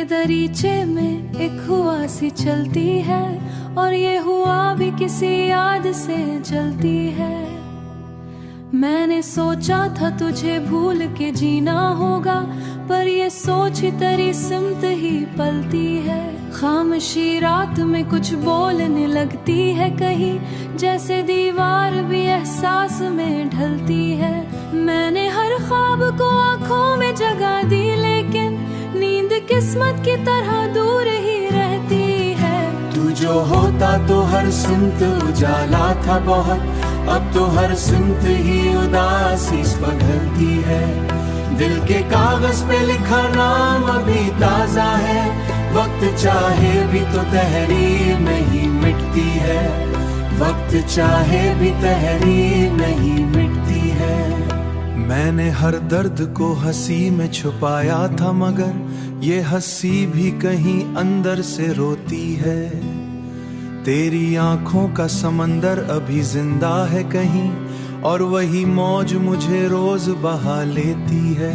के दरीचे में एक हुआ सी चलती है, और ये हुआ भी किसी याद से जलती है। मैंने सोचा था तुझे भूल के जीना होगा, पर ये सोच तेरी सिमत ही पलती है। खामोशी रात में कुछ बोलने लगती है कहीं, जैसे दीवार भी एहसास में ढलती है। मैंने हर ख्वाब को आंखों में जगा दी, लेकिन नींद किस्मत की तरह दूर ही रहती है। तू जो होता तो हर सिमत उजाला था बहुत, अब तो हर सिमत ही उदासी पघलती है। दिल के कागज पे लिखा नाम अभी ताजा है, वक्त चाहे भी तो तहरीर नहीं मिटती है। वक्त चाहे भी तहरीर नहीं मिटती है। मैंने हर दर्द को हंसी में छुपाया था, मगर ये हंसी भी कहीं अंदर से रोती है। तेरी आंखों का समंदर अभी जिंदा है कहीं, और वही मौज मुझे रोज बहा लेती है।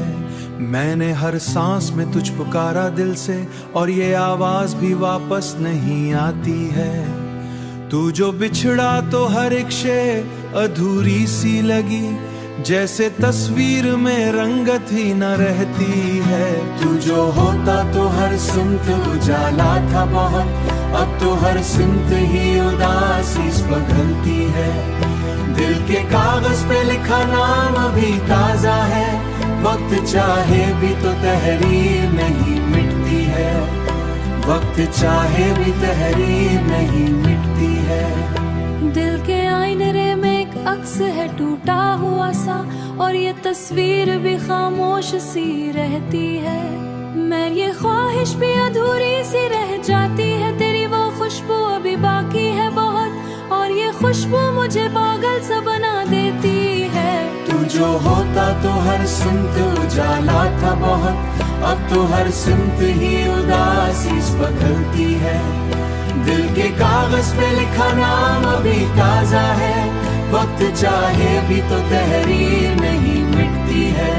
मैंने हर सांस में तुझ पुकारा दिल से, और ये आवाज भी वापस नहीं आती है। तू जो बिछड़ा तो हर एक शे अधूरी सी लगी, जैसे तस्वीर में रंगत ही न रहती है। तू जो होता तो हर सिमत उजाला था बहुत, अब तो हर सिमत ही उदासी पघलती है। दिल के कागज पे लिखा नाम अभी ताजा है, वक्त चाहे भी तो तहरीर नहीं मिटती है। वक्त चाहे भी तहरीर नहीं मिटती है। दिल के आईने में एक अक्स है टूटा हुआ सा, और ये तस्वीर भी खामोश सी रहती है। मैं ये ख्वाहिश भी अधूरी सी रह जाती है, तेरी वो खुशबू अभी बाकी है बहुत, और ये खुशबू मुझे पागल सा बना देती है। तू जो होता तो हर सिमत उजाला था बहुत, अब तो हर सिमत ही उदासी पघलती है। दिल के कागज पे लिखा नाम अभी ताजा है, वक्त चाहे भी तो तहरीर नहीं मिटती है।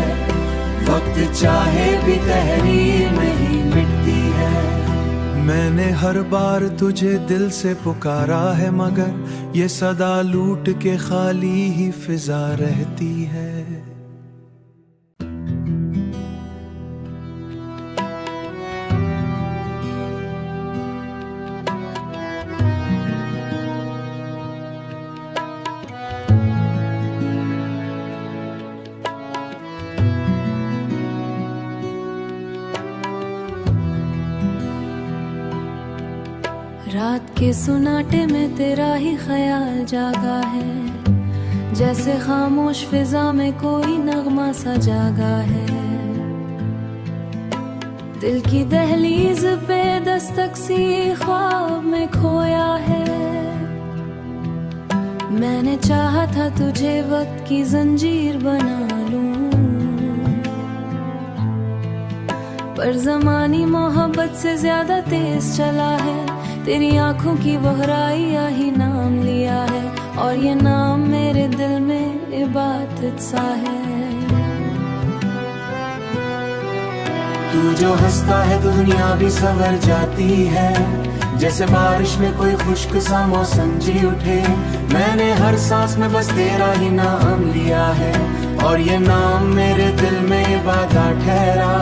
वक्त चाहे भी तहरीर नहीं मिटती है। मैंने हर बार तुझे दिल से पुकारा है, मगर ये सदा लूट के खाली ही फिजा रहती है। रात के सुनाटे में तेरा ही ख्याल जागा है, जैसे खामोश फिजा में कोई नगमा सा जागा है। दिल की दहलीज पे दस्तक सी ख्वाब में खोया है। मैंने चाहा था तुझे वक्त की जंजीर बना लूं, पर ज़मानी मोहब्बत से ज्यादा तेज चला है। तेरी आंखों की गहराइयां ही नाम लिया है, और ये नाम मेरे दिल में इबादत सा है। तू जो हंसता है दुनिया भी संवर जाती है, जैसे बारिश में कोई खुश्क सा मौसम जी उठे। मैंने हर सांस में बस तेरा ही नाम लिया है, और ये नाम मेरे दिल में इबादत ठहरा।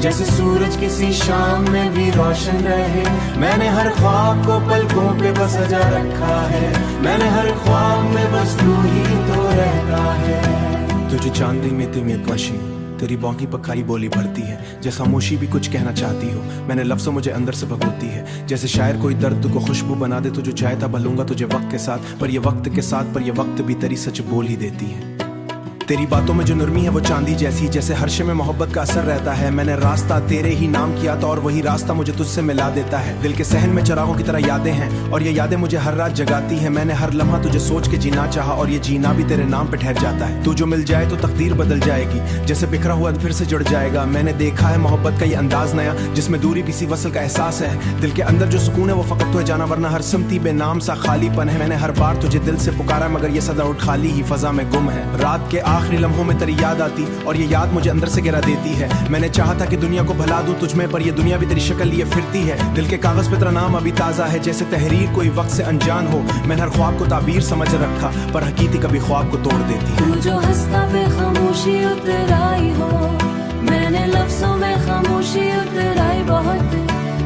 जैसे सूरज किसी शाम में भी रोशन रहे, मैंने हर ख्वाब को पलकों पे बस सजा रखा है। मैंने हर ख्वाब में बस तू ही तो रहता है। तुझे चांदी में तिमी कशी, तेरी बाकी पखाई बोली भरती है। जैसे खामोशी भी कुछ कहना चाहती हो, मैंने लफ्ज़ों मुझे अंदर से भगोती है। जैसे शायर कोई दर्द को खुशबू बना दे, तो जो चाहे था भलूंगा तुझे वक्त के साथ, पर ये वक्त के साथ, पर ये वक्त भी तेरी सच बोल ही देती है। तेरी बातों में जो नरमी है वो चांदी जैसी, जैसे हर्षे में मोहब्बत का असर रहता है। मैंने रास्ता तेरे ही नाम किया था, और वही रास्ता मुझे तुझसे मिला देता है। दिल के सहन में चरागों की तरह यादें हैं, और ये यादें मुझे हर रात जगाती हैं। मैंने हर लम्हा तुझे सोच के जीना चाहा, और ये जीना भी तेरे नाम पे ठहर जाता है। तू जो मिल जाए तो तकदीर बदल जाएगी, जैसे बिखरा हुआ फिर से जुड़ जाएगा। मैंने देखा है मोहब्बत का ये अंदाज नया, जिसमें दूरी भी सी वसल का एहसास है। दिल के अंदर जो सुकून है वो फकत तो है जाना, वरना हर सिमती बेनाम सा खालीपन है। मैंने हर बार तुझे दिल से पुकारा, मगर ये सदा उठ खाली ही फजा में गुम है। रात के आखिरी लम्हों में तेरी याद आती और ये याद मुझे अंदर से गिरा देती है। मैंने चाहा था कि दुनिया को भला दूं तुझ में, पर ये दुनिया भी तेरी शक्ल लिए फिरती है। दिल के कागज पे तेरा नाम अभी ताज़ा है, जैसे तहरीर कोई वक्त से अनजान हो। मैंने हर ख्वाब को ताबीर समझ रखा, पर हकीकत कभी ख्वाब को तोड़ देती है। तू जो हंसता पे खामोशी उतर आई हो, मैंने लफ्जों में खामोशी उतर आई बहुत।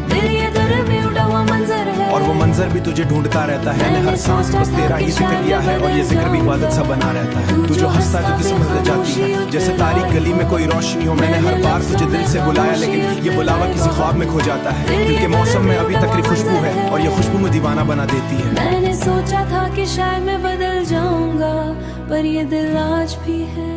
दिल ये दर में उड़ा हुआ मंजर है, और वो मंजर भी तुझे ढूंढता रहता है। मैंने हर सांस बस तेरा ही जिक्र किया है, और ये जिक्र भी इबादत सा बना रहता है। तू जो हंसता है तो किस्मत रह जाती है, जैसे तारीख गली में कोई रोशनी हो। मैंने हर बार तुझे दिल से बुलाया, लेकिन ये बुलावा किसी ख्वाब में खो जाता है। दिल के मौसम में अभी तक खुशबू है, और ये खुशबू में दीवाना बना देती है। मैंने सोचा था कि शायद मैं बदल जाऊंगा, पर ये दिल आज भी है।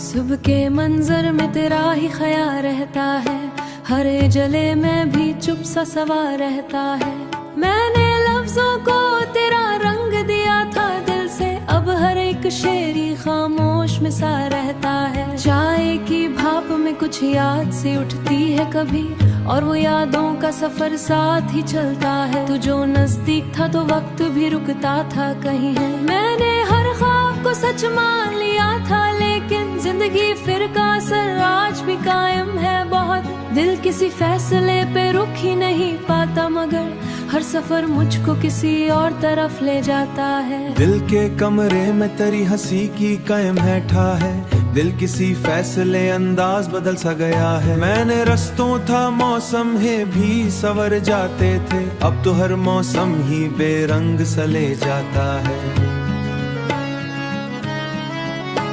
सुबह के मंजर में तेरा ही ख्याल रहता है, हर जले में भी चुप सा सवार रहता है। मैंने लफ्जों को तेरा रंग दिया था दिल से, अब हर एक शेरी खामोश में सा रहता है। चाय की भाप में कुछ याद सी उठती है कभी, और वो यादों का सफर साथ ही चलता है। तू जो नजदीक था तो वक्त भी रुकता था कहीं है। मैंने हर ख्वाब को सच मान लिया था, लेकिन जिंदगी फिर का असर आज भी कायम है बहुत। दिल किसी फैसले पे रुक ही नहीं पाता, मगर हर सफर मुझको किसी और तरफ ले जाता है। दिल के कमरे में तेरी हंसी की कायम है ठा है, दिल किसी फैसले अंदाज बदल सा गया है। मैंने रस्तों था मौसम है भी सवर जाते थे, अब तो हर मौसम ही बेरंग सा ले जाता है।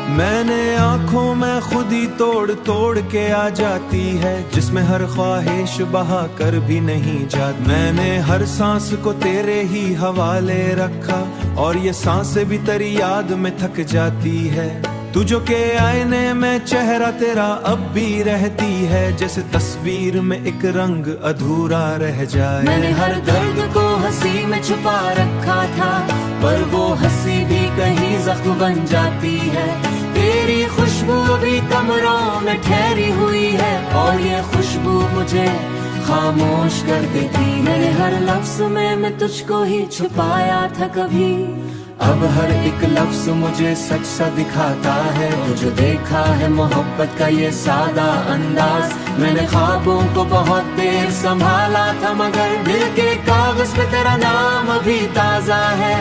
मैंने आंखों में खुद ही तोड़ तोड़ के आ जाती है, जिसमें हर ख्वाहिश बहा कर भी नहीं जाती। मैंने हर सांस को तेरे ही हवाले रखा, और ये सांसें भी तेरी याद में थक जाती है। तुझो के आईने में चेहरा तेरा अब भी रहती है, जैसे तस्वीर में एक रंग अधूरा रह जाए। मैंने हर दर्द को हंसी में छुपा रखा था, पर वो हंसी भी कहीं जख्म बन जाती है। तेरी खुशबू भी कमरों में ठहरी हुई है, और ये खुशबू मुझे खामोश कर देती है। मैंने हर लफ्ज में मैं तुझको ही छुपाया था कभी, अब हर एक लफ्ज मुझे सच सा दिखाता है। तुझे देखा है मोहब्बत का ये सादा अंदाज, मैंने ख्वाबों को बहुत देर संभाला था, मगर दिल के कागज पे तेरा नाम अभी ताजा है।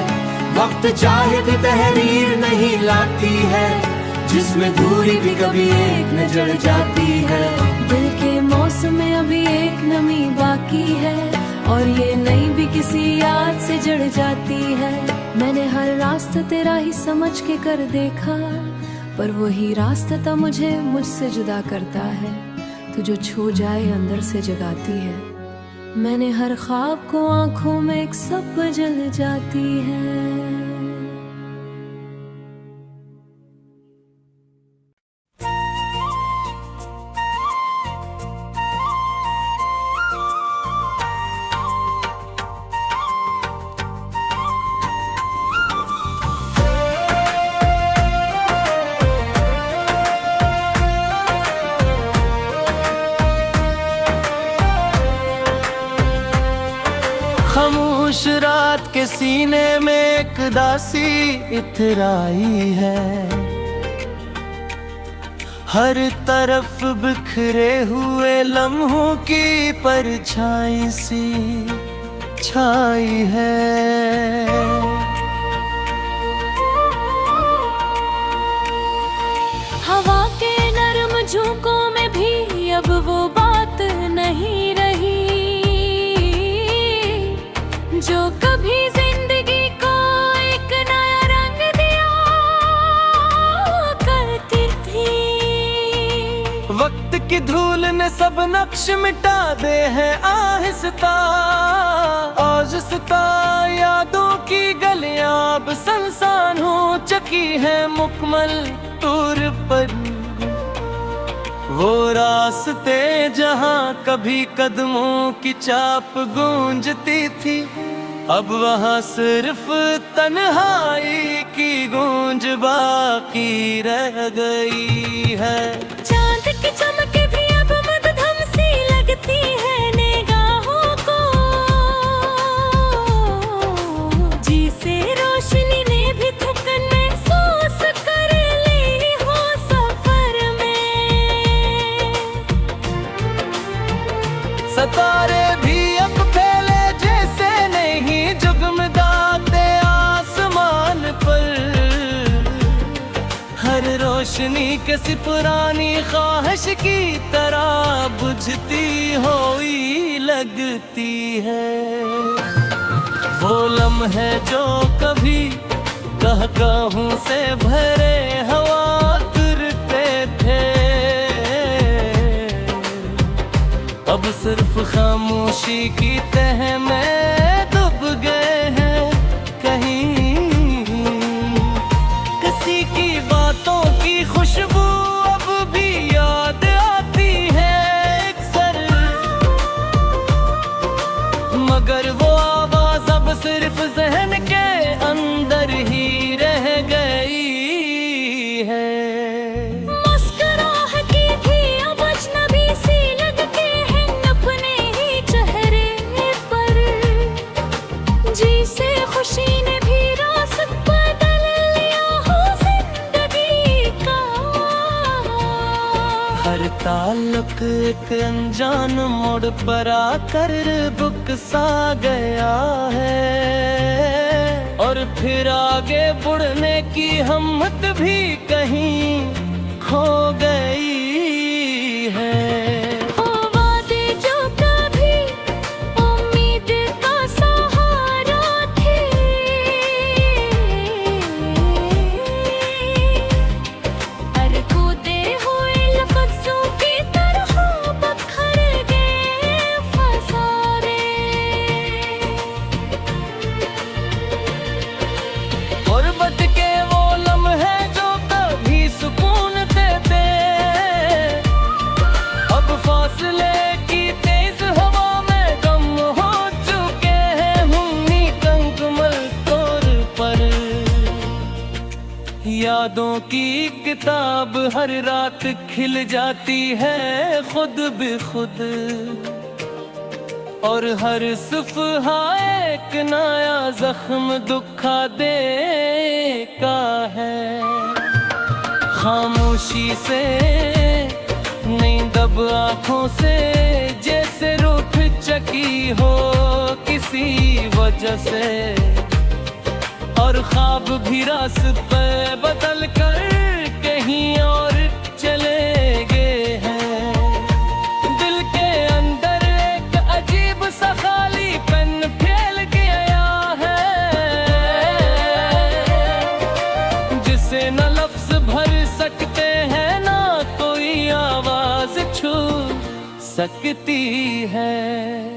वक्त चाहे भी तहरीर नहीं लाती है, जिसमें दूरी भी कभी एक न जड़ जाती है। दिल के मौसम में अभी एक नमी बाकी है, और ये नई भी किसी याद से जड़ जाती है। मैंने हर रास्ता तेरा ही समझ के कर देखा, पर वही रास्ता तो मुझे मुझसे जुदा करता है। तू जो छू जाए अंदर से जगाती है। मैंने हर ख्वाब को आंखों में एक सब जल जाती है। खामोश रात के सीने में एक दासी इतराई है, हर तरफ बिखरे हुए लम्हों की परछाई सी छाई है। हवा के नरम झोंकों में भी अब वो बात नहीं रही, जो कभी जिंदगी को एक नया रंग दिया करती थी। वक्त की धूल ने सब नक्श मिटा दे हैं आहिस्ता आहिस्ता, यादों की गलियां अब सुनसान हो चुकी है मुकम्मल तौर पर। वो रास्ते जहाँ कभी कदमों की चाप गूंजती थी, अब वहाँ सिर्फ तन्हाई की गूंज बाकी रह गई है। चांद की चमक भी अब मधुधम सी लगती है निगाहों को, जिसे रोशनी ने भी थकन महसूस कर ली हो सफर में। सितारे भी अब फैले जैसे नहीं जगमगाते आसमान पर, हर रोशनी किसी पुरानी ख्वाहिश की तरह बुझती हुई लगती है। वो लम्हे जो कभी कहूँ से भरे हवा करते थे, अब सिर्फ खामोशी की तह में डूब गए हैं कहीं। किसी की बातों की खुशबू अब भी याद आती है अक्सर, मगर वो आवाज अब सिर्फ जहन के अंदर ही रह गई है। मुस्कुराहट की थी अब अजनबी सी लगते हैं अपने ही चेहरे पर, जिसे खुशी ने भी रास्ता बदल लिया हो जिंदगी का। हर ताल्लुक एक अनजान मोड़ पर आकर रुक सा गया है, और फिर आगे बढ़ने की हिम्मत भी कहीं खो गई है। वो वादे जो कभी उम्मीद का सहारा थे, हर कूदे हुए लफ्ज़ों की तरह बिखर गए फसारे। गुर्बत के वो लम्हे जो कभी सुकून देते, अब फासले की तेज हवा में गम हो चुके हैं हमनी कंकमल तौर पर। यादों की किताब हर रात खिल जाती है खुद बेखुद, और हर सफ़हा एक नया जख्म दुखा दे का है। खामोशी से नींद अब आँखों से जैसे रूठ चकी हो किसी वजह से, और ख्वाब भी रास्ते बदल कर कहीं और चले गए हैं। दिल के अंदर एक अजीब सा खालीपन फैल गया है, जिसे न लफ्ज भर सकते हैं ना कोई आवाज छू सकती है।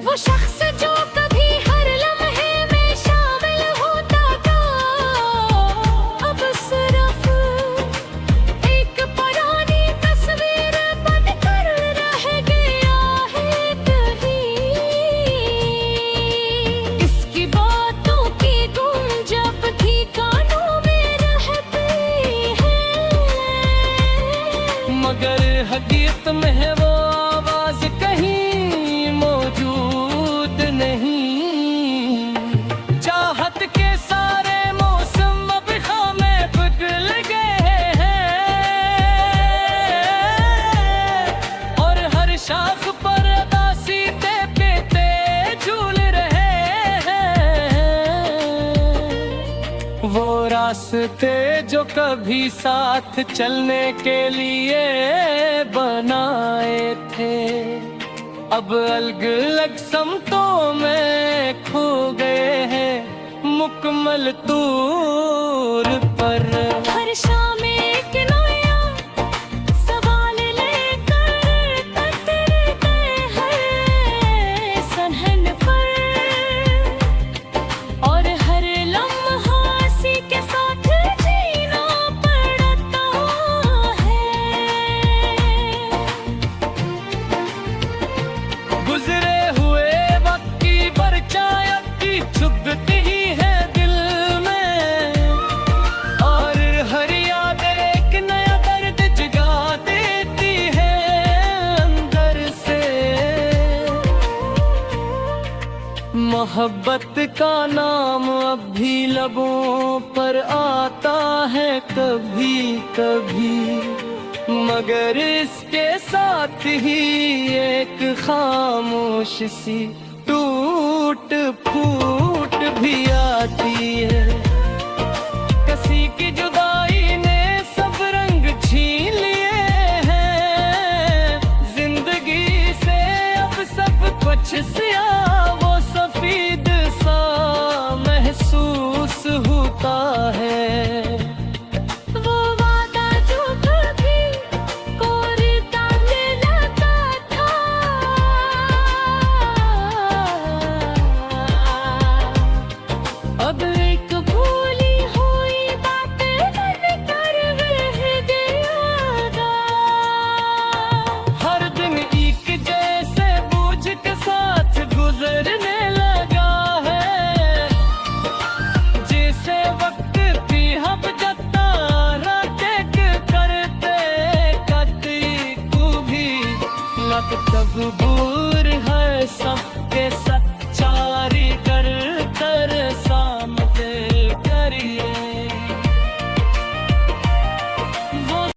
वो शख्स जो कभी हर लम्हे में शामिल होता था, अब सिर्फ एक पुरानी तस्वीर बनकर रह गया है कहीं। इसकी बातों की गूंज अब भी कानों में रहती है, मगर हकीकत में है वो आवाज कहीं मौजूद नहीं। चाहत के सारे मौसम अब खामें बदल गए हैं, और हर शाख पर उदासी पे झूल रहे हैं। वो रास्ते जो कभी साथ चलने के लिए बनाए थे, अब अलग अलग समतों में खो गए हैं मुकम्मल तूर पर। हर शाम एक नया सवाल लेकर उतरते हैं सनहन पर, और हर लम्हा इसी के साथ जीना पड़ता है। मोहब्बत का नाम अब भी लबों पर आता है कभी कभी, मगर इसके साथ ही एक खामोश सी टूट फूट भी आती है। किसी की जुदाई ने सब रंग छीन लिए हैं, जिंदगी से अब सब कुछ सियाह वो सफेद सा महसूस होता है। वो वादा जो कभी कोरी ताने लगा था, अब एक भूली हुई बातें मन कर रह गया। हर दिन एक जैसे बोझ के साथ गुजरने लगा है, जैसे वक्त की हम जता रातें करते कती को भी मकतब बूर है सबके सच्चारी कर